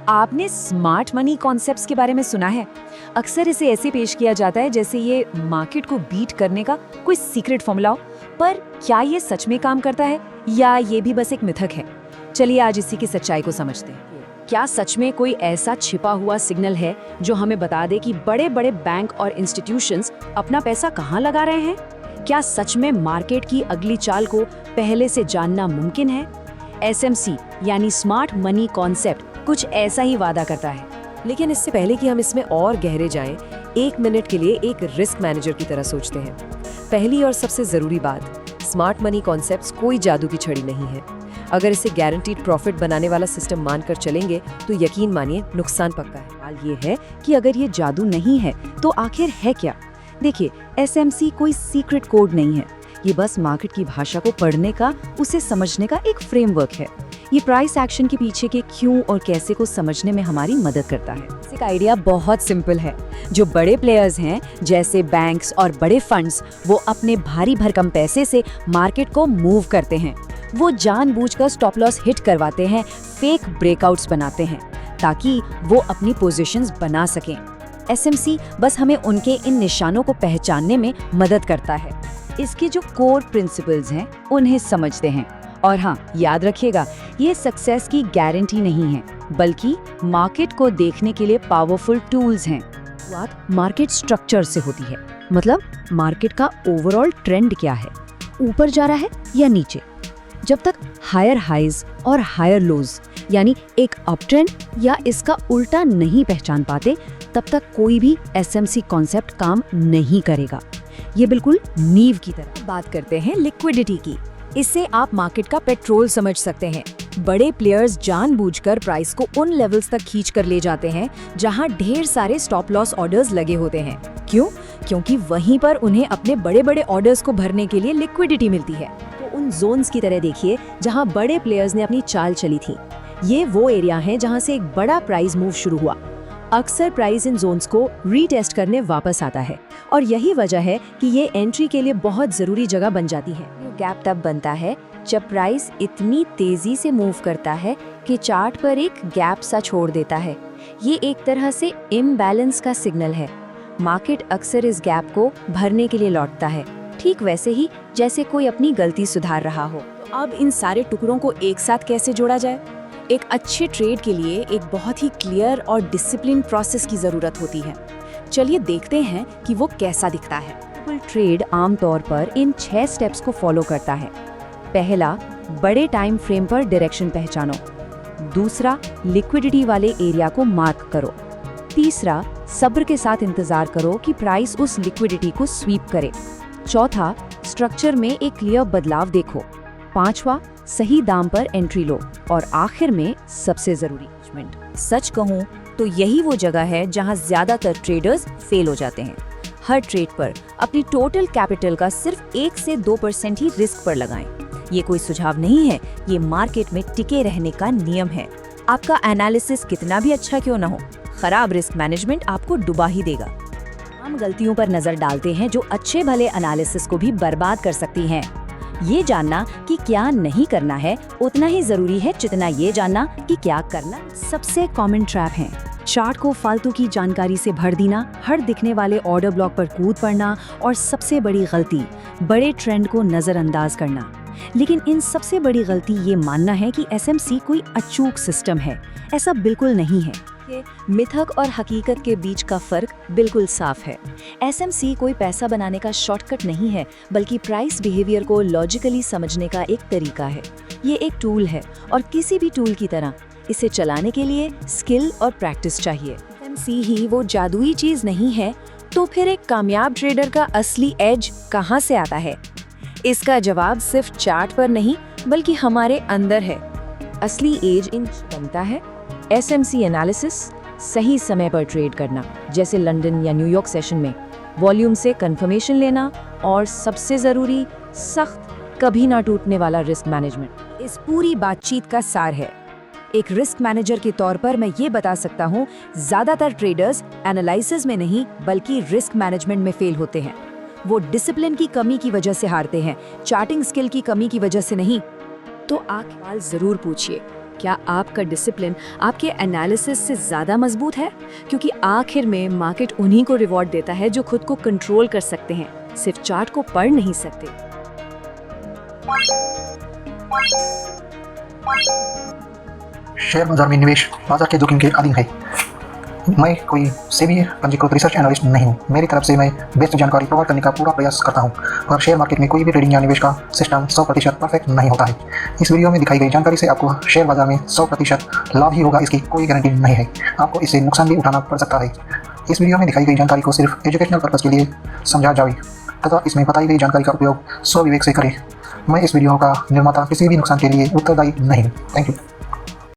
आपने smart money concepts के बारे में सुना है? अक्सर इसे ऐसे पेश किया जाता है जैसे ये मार्केट को बीट करने का कोई सीक्रेट फॉर्मूला हो। पर क्या ये सच में काम करता है या ये भी बस एक मिथक है? चलिए आज इसी की सच्चाई को समझते हैं। क्या सच में कोई ऐसा छिपा हुआ सिग्नल है जो हमें बता दे कि बड़े बड़े बैंक और इंस्टीट्यूशंस अपना पैसा कहाँ लगा रहे हैं? क्या सच में मार्केट की अगली चाल को पहले से जानना मुमकिन है? SMC यानी स्मार्ट मनी कॉन्सेप्ट कुछ ऐसा ही वादा करता है। लेकिन इससे पहले कि हम इसमें और गहरे जाएं, 1 मिनट के लिए एक रिस्क मैनेजर की तरह सोचते हैं। पहली और सबसे ज़रूरी बात, स्मार्ट मनी कॉन्सेप्ट्स कोई जादू की छड़ी नहीं है। अगर इसे गारंटीड प्रॉफिट बनाने वाला सिस्टम मानकर चलेंगे तो यकीन मानिए नुकसान पक्का है। सवाल ये है कि अगर ये जादू नहीं है तो आखिर है क्या? देखिए, SMC कोई सीक्रेट कोड नहीं है। ये बस मार्केट की भाषा को पढ़ने का, उसे समझने का एक फ्रेमवर्क है। ये प्राइस एक्शन के पीछे के क्यों और कैसे को समझने में हमारी मदद करता है। इसका आइडिया बहुत सिंपल है। जो बड़े प्लेयर्स हैं जैसे बैंक्स और बड़े फंड्स, वो अपने भारी भरकम पैसे से मार्केट को मूव करते हैं। वो जानबूझकर स्टॉप लॉस हिट करवाते हैं, फेक ब्रेकआउट्स बनाते हैं ताकि वो अपनी पोजीशंस बना सकें। SMC बस हमें उनके इन निशानों को पहचानने में मदद करता है। इसके जो कोर प्रिंसिपल्स हैं उन्हें समझते हैं। और हाँ, याद रखिएगा, ये सक्सेस की गारंटी नहीं है, बल्कि मार्केट को देखने के लिए पावरफुल टूल्स हैं। बात मार्केट स्ट्रक्चर से होती है, मतलब मार्केट का ओवरऑल ट्रेंड क्या है, ऊपर जा रहा है या नीचे। जब तक हायर हाइज और हायर लोज यानी एक अप ट्रेंड या इसका उल्टा नहीं पहचान पाते, तब तक कोई भी SMC कॉन्सेप्ट काम नहीं करेगा। ये बिल्कुल नींव की तरह। बात करते हैं लिक्विडिटी की। इससे आप मार्केट का पेट्रोल समझ सकते हैं। बड़े प्लेयर्स जानबूझकर प्राइस को उन लेवल्स तक खींच कर ले जाते हैं जहां ढेर सारे स्टॉप लॉस ऑर्डर्स लगे होते हैं। क्यों? क्योंकि वहीं पर उन्हें अपने बड़े बड़े ऑर्डर्स को भरने के लिए लिक्विडिटी मिलती है। तो उन जोन्स की तरह देखिए जहां बड़े प्लेयर्स ने अपनी चाल चली थी। ये वो एरिया है जहां से एक बड़ा प्राइस मूव शुरू हुआ। अक्सर प्राइस इन जोन्स को रीटेस्ट करने वापस आता है और यही वजह है कि ये एंट्री के लिए बहुत जरूरी जगह बन जाती है। गैप तब बनता है जब प्राइस इतनी तेजी से मूव करता है कि चार्ट पर एक गैप सा छोड़ देता है। ये एक तरह से इम्बैलेंस का सिग्नल है। मार्केट अक्सर इस गैप को भरने के लिए लौटता है, ठीक वैसे ही जैसे कोई अपनी गलती सुधार रहा हो। तो अब इन सारे टुकड़ों को एक साथ कैसे जोड़ा जाए? एक अच्छे ट्रेड के लिए एक बहुत ही क्लियर और डिसिप्लिन प्रोसेस की जरूरत होती है। चलिए देखते हैं कि वो कैसा दिखता है। ट्रेड आमतौर पर इन 6 स्टेप्स को फॉलो करता है। पहला, बड़े टाइम फ्रेम पर डायरेक्शन पहचानो। दूसरा, लिक्विडिटी वाले एरिया को मार्क करो। तीसरा, सब्र के साथ इंतजार करो कि प्राइस उस लिक्विडिटी को स्वीप करे। चौथा, स्ट्रक्चर में एक क्लियर बदलाव देखो। पांचवा, सही दाम पर एंट्री लो। और आखिर में सबसे जरूरी, सच कहूं तो यही वो जगह है जहां ज्यादातर ट्रेडर्स फेल हो जाते हैं। हर ट्रेड पर अपनी टोटल कैपिटल का सिर्फ 1 से 2% ही रिस्क पर लगाएं। ये कोई सुझाव नहीं है, ये मार्केट में टिके रहने का नियम है। आपका एनालिसिस कितना भी अच्छा क्यों ना हो, खराब रिस्क मैनेजमेंट आपको डुबा ही देगा। हम गलतियों पर नजर डालते हैं जो अच्छे भले एनालिसिस को भी बर्बाद कर सकती हैं। ये जानना कि क्या नहीं करना है उतना ही जरूरी है जितना ये जानना कि क्या करना। सबसे कॉमन ट्रैप है चार्ट को फालतू की जानकारी से भर देना, हर दिखने वाले ऑर्डर ब्लॉक पर कूद पड़ना और सबसे बड़ी गलती, बड़े ट्रेंड को नजरअंदाज करना। लेकिन इन सबसे बड़ी गलती ये मानना है कि SMC कोई अचूक सिस्टम है। ऐसा बिल्कुल नहीं है। मिथक और हकीकत के बीच का फर्क बिल्कुल साफ है। SMC कोई पैसा बनाने का शॉर्टकट नहीं है, बल्कि प्राइस बिहेवियर को लॉजिकली समझने का एक तरीका है। ये एक टूल है और किसी भी टूल की तरह इसे चलाने के लिए स्किल और प्रैक्टिस चाहिए। SMC ही वो जादुई चीज नहीं है, तो फिर एक कामयाब ट्रेडर का असली एज कहाँ से आता है? इसका जवाब सिर्फ चार्ट पर नहीं बल्कि हमारे अंदर है। असली एज इन बनता है SMC एनालिसिस, सही समय पर ट्रेड करना, जैसे लंदन या न्यूयॉर्क सेशन में, वॉल्यूम से कंफर्मेशन लेना और सबसे जरूरी, सख्त, कभी ना टूटने वाला रिस्क मैनेजमेंट। इस पूरी बातचीत का सार है। एक रिस्क मैनेजर के तौर पर मैं ये बता सकता हूँ, ज्यादातर ट्रेडर्स एनालिसिस में नहीं बल्कि रिस्क मैनेजमेंट में फेल होते हैं। वो डिसिप्लिन की कमी की वजह से हारते हैं, चार्टिंग स्किल की कमी की वजह से नहीं। तो आप सवाल जरूर पूछिए, क्या आपका डिसिप्लिन आपके एनालिसिस से ज़्यादा मजबूत है? क्योंकि आखिर में मार्केट उन्हीं को रिवॉर्ड देता है जो खुद को कंट्रोल कर सकते हैं, सिर्फ चार्ट को पढ़ नहीं सकते। शेयर बाजार में निवेश बाजार के जोखिम के अधीन है। मैं कोई सेबी पंजीकृत रिसर्च एनालिस्ट नहीं हूँ। मेरी तरफ से मैं बेस्ट जानकारी प्रोवाइड करने का पूरा प्रयास करता हूँ, और शेयर मार्केट में कोई भी ट्रेडिंग या निवेश का सिस्टम 100% परफेक्ट नहीं होता है। इस वीडियो में दिखाई गई जानकारी से आपको शेयर बाजार में 100% लाभ ही होगा, इसकी कोई गारंटी नहीं है। आपको इससे नुकसान भी उठाना पड़ सकता है। इस वीडियो में दिखाई गई जानकारी को सिर्फ एजुकेशनल पर्पज़ के लिए समझा जाए तथा इसमें बताई गई जानकारी का उपयोग स्वविवेक से करें। मैं इस वीडियो का निर्माता किसी भी नुकसान के लिए उत्तरदायी नहीं हूँ। Thank you.